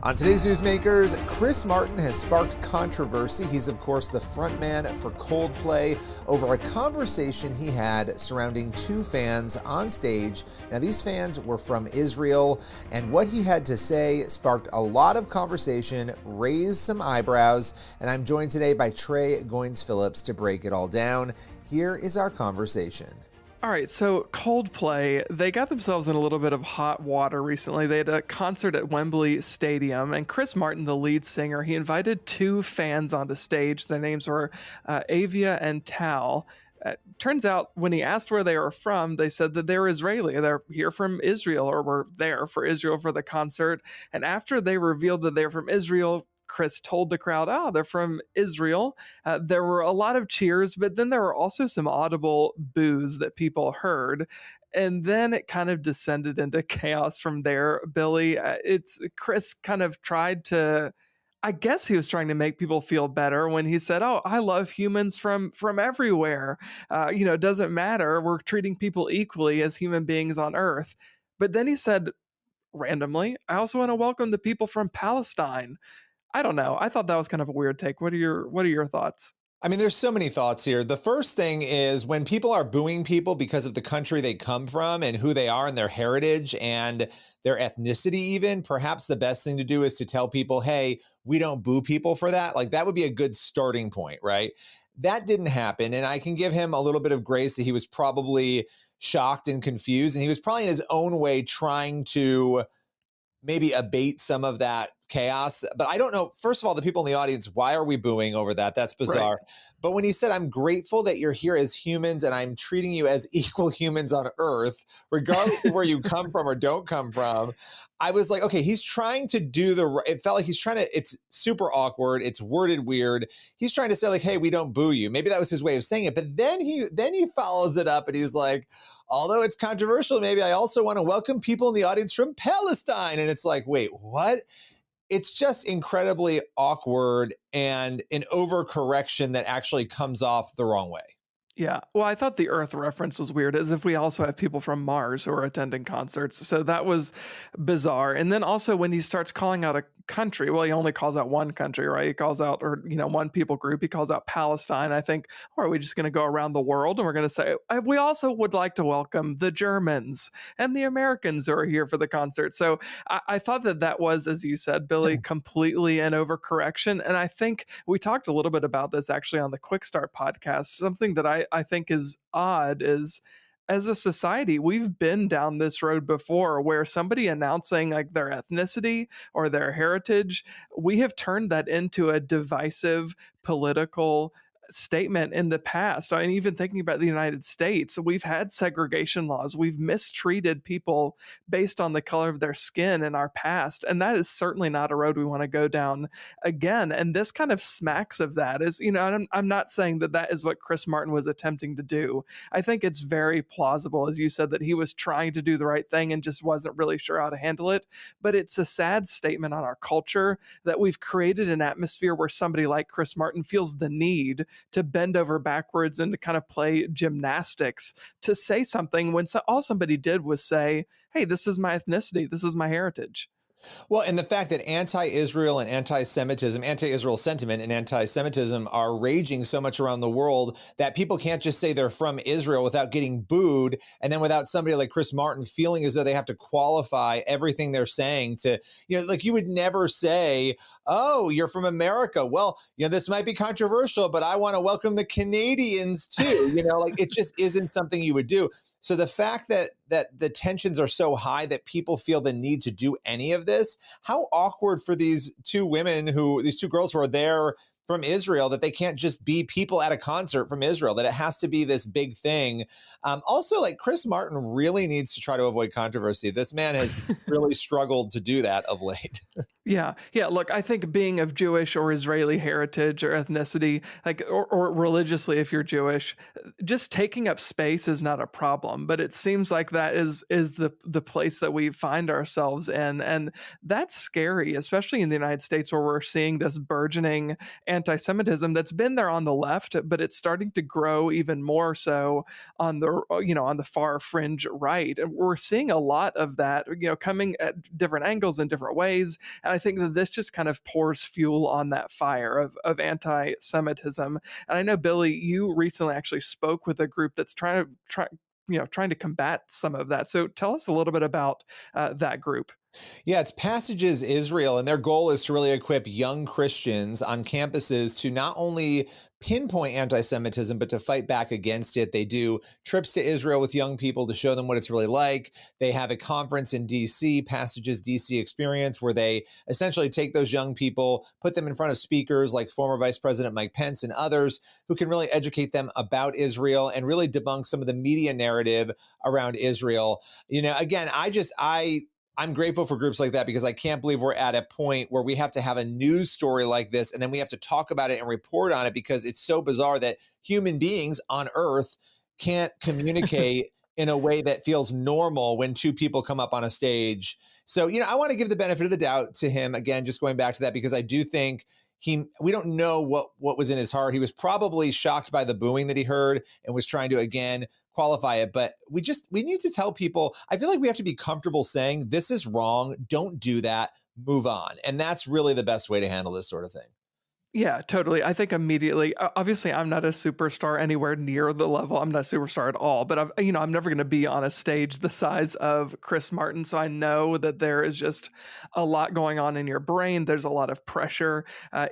On today's Newsmakers, Chris Martin has sparked controversy. He's, of course, the frontman for Coldplay over a conversation he had surrounding two fans on stage. Now, these fans were from Israel, and what he had to say sparked a lot of conversation, raised some eyebrows, and I'm joined today by Trey Goins-Phillips to break it all down. Here is our conversation. All right, so Coldplay, they got themselves in a little bit of hot water recently. They had a concert at Wembley Stadium, and Chris Martin, the lead singer, he invited two fans onto stage. Their names were Avia and Tal. Turns out when he asked where they were from, they said that they're Israeli. They're here from Israel, or were there for Israel for the concert. And after they revealed that they're from Israel, Chris told the crowd, oh, they're from Israel. There were a lot of cheers, but then there were also some audible boos that people heard. And then it kind of descended into chaos from there, Billy. Chris kind of tried to, I guess he was trying to make people feel better when he said, oh, I love humans from everywhere. It doesn't matter. We're treating people equally as human beings on Earth. But then he said, randomly, I also want to welcome the people from Palestine. I don't know. I thought that was kind of a weird take. What are your thoughts? I mean, there's so many thoughts here. The first thing is when people are booing people because of the country they come from and who they are and their heritage and their ethnicity even, perhaps the best thing to do is to tell people, hey, we don't boo people for that. Like, that would be a good starting point, right? That didn't happen. And I can give him a little bit of grace that he was probably shocked and confused. And he was probably in his own way trying to maybe abate some of that chaos. But I don't know, first of all, the people in the audience, why are we booing over that? That's bizarre. Right. But when he said, I'm grateful that you're here as humans and I'm treating you as equal humans on Earth, regardless of where you come from or don't come from, I was like, okay, he's trying to do it felt like he's trying to, it's super awkward. It's worded weird. He's trying to say like, hey, we don't boo you. Maybe that was his way of saying it. But then he follows it up and he's like, although it's controversial, maybe I also want to welcome people in the audience from Palestine. And it's like, wait, what? It's just incredibly awkward and an overcorrection that actually comes off the wrong way. Yeah. Well, I thought the Earth reference was weird, as if we also have people from Mars who are attending concerts. So that was bizarre. And then also when he starts calling out a country, well, he only calls out one country, right? He calls out, one people group. He calls out Palestine. I think, or are we just going to go around the world and we're going to say, we also would like to welcome the Germans and the Americans who are here for the concert. So I thought that was, as you said, Billy, completely an overcorrection. And I think we talked a little bit about this actually on the Quick Start podcast. Something that I think is odd is, as a society, we've been down this road before where somebody announcing like their ethnicity or their heritage, we have turned that into a divisive political statement in the past. I mean, even thinking about the United States, we've had segregation laws. We've mistreated people based on the color of their skin in our past. And that is certainly not a road we want to go down again. And this kind of smacks of that. I'm not saying that is what Chris Martin was attempting to do. I think it's very plausible, as you said, that he was trying to do the right thing and just wasn't really sure how to handle it. But it's a sad statement on our culture that we've created an atmosphere where somebody like Chris Martin feels the need to bend over backwards and to kind of play gymnastics to say something when all somebody did was say, hey, this is my ethnicity, this is my heritage. Well, and the fact that anti-Israel and anti-Israel sentiment and anti-Semitism are raging so much around the world that people can't just say they're from Israel without getting booed, and then without somebody like Chris Martin feeling as though they have to qualify everything they're saying to, like you would never say, oh, you're from America. Well, this might be controversial, but I want to welcome the Canadians too. Like it just isn't something you would do. So the fact that the tensions are so high that people feel the need to do any of this, how awkward for these two girls who are there from Israel, that they can't just be people at a concert from Israel, that it has to be this big thing. Also, like Chris Martin really needs to try to avoid controversy. This man has really struggled to do that of late. Yeah. Look, I think being of Jewish or Israeli heritage or ethnicity, like or religiously, if you're Jewish, just taking up space is not a problem. But it seems like that is the place that we find ourselves in, and that's scary, especially in the United States, where we're seeing this burgeoning anti-Semitism that's been there on the left, but it's starting to grow even more so on the on the far fringe right. And we're seeing a lot of that, coming at different angles in different ways. And I think that this just kind of pours fuel on that fire of anti-Semitism. And I know, Billy, you recently actually spoke with a group that's trying to combat some of that. So tell us a little bit about that group. Yeah, it's Passages Israel, and their goal is to really equip young Christians on campuses to not only pinpoint anti-Semitism, but to fight back against it. They do trips to Israel with young people to show them what it's really like. They have a conference in DC, Passages DC Experience, where they essentially take those young people, put them in front of speakers like former Vice President Mike Pence and others who can really educate them about Israel and really debunk some of the media narrative around Israel. Again, I'm grateful for groups like that, because I can't believe we're at a point where we have to have a news story like this and then we have to talk about it and report on it, because it's so bizarre that human beings on Earth can't communicate in a way that feels normal when two people come up on a stage. So, I want to give the benefit of the doubt to him, again, just going back to that, because I do think we don't know what was in his heart. He was probably shocked by the booing that he heard and was trying to, again, qualify it. But we need to tell people, I feel like we have to be comfortable saying, this is wrong, don't do that, move on. And that's really the best way to handle this sort of thing. Yeah, totally. I think immediately, obviously, I'm not a superstar anywhere near the level. I'm not a superstar at all, but I'm never going to be on a stage the size of Chris Martin. So I know that there is just a lot going on in your brain. There's a lot of pressure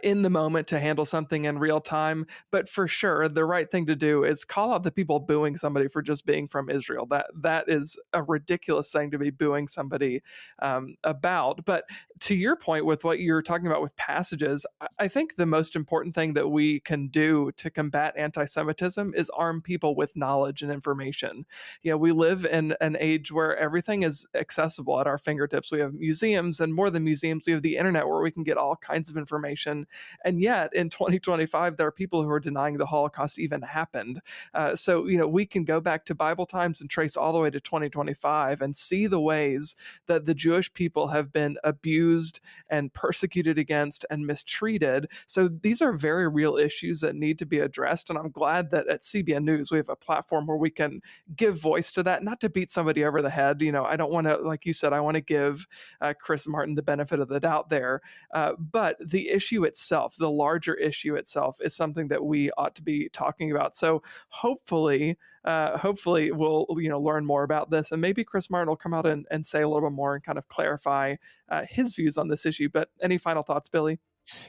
in the moment to handle something in real time. But for sure, the right thing to do is call out the people booing somebody for just being from Israel. That is a ridiculous thing to be booing somebody about. But to your point with what you're talking about with Passages, I think the most important thing that we can do to combat anti-Semitism is arm people with knowledge and information. We live in an age where everything is accessible at our fingertips. We have museums, and more than museums, we have the internet where we can get all kinds of information. And yet in 2025, there are people who are denying the Holocaust even happened. So we can go back to Bible times and trace all the way to 2025 and see the ways that the Jewish people have been abused and persecuted against and mistreated. So these are very real issues that need to be addressed. And I'm glad that at CBN News, we have a platform where we can give voice to that, not to beat somebody over the head. I don't want to, like you said, I want to give Chris Martin the benefit of the doubt there. But the issue itself, the larger issue itself, is something that we ought to be talking about. So hopefully we'll learn more about this, and maybe Chris Martin will come out and say a little bit more and kind of clarify his views on this issue. But any final thoughts, Billy?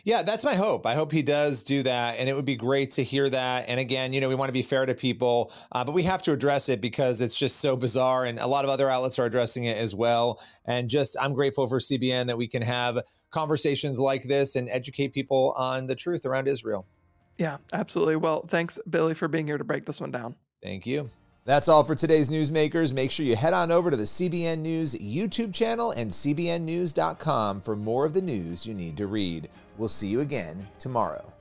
Yeah, that's my hope. I hope he does do that. And it would be great to hear that. And again, we want to be fair to people, but we have to address it because it's just so bizarre. And a lot of other outlets are addressing it as well. And I'm grateful for CBN that we can have conversations like this and educate people on the truth around Israel. Yeah, absolutely. Well, thanks, Billy, for being here to break this one down. Thank you. That's all for today's Newsmakers. Make sure you head on over to the CBN News YouTube channel and cbnnews.com for more of the news you need to read. We'll see you again tomorrow.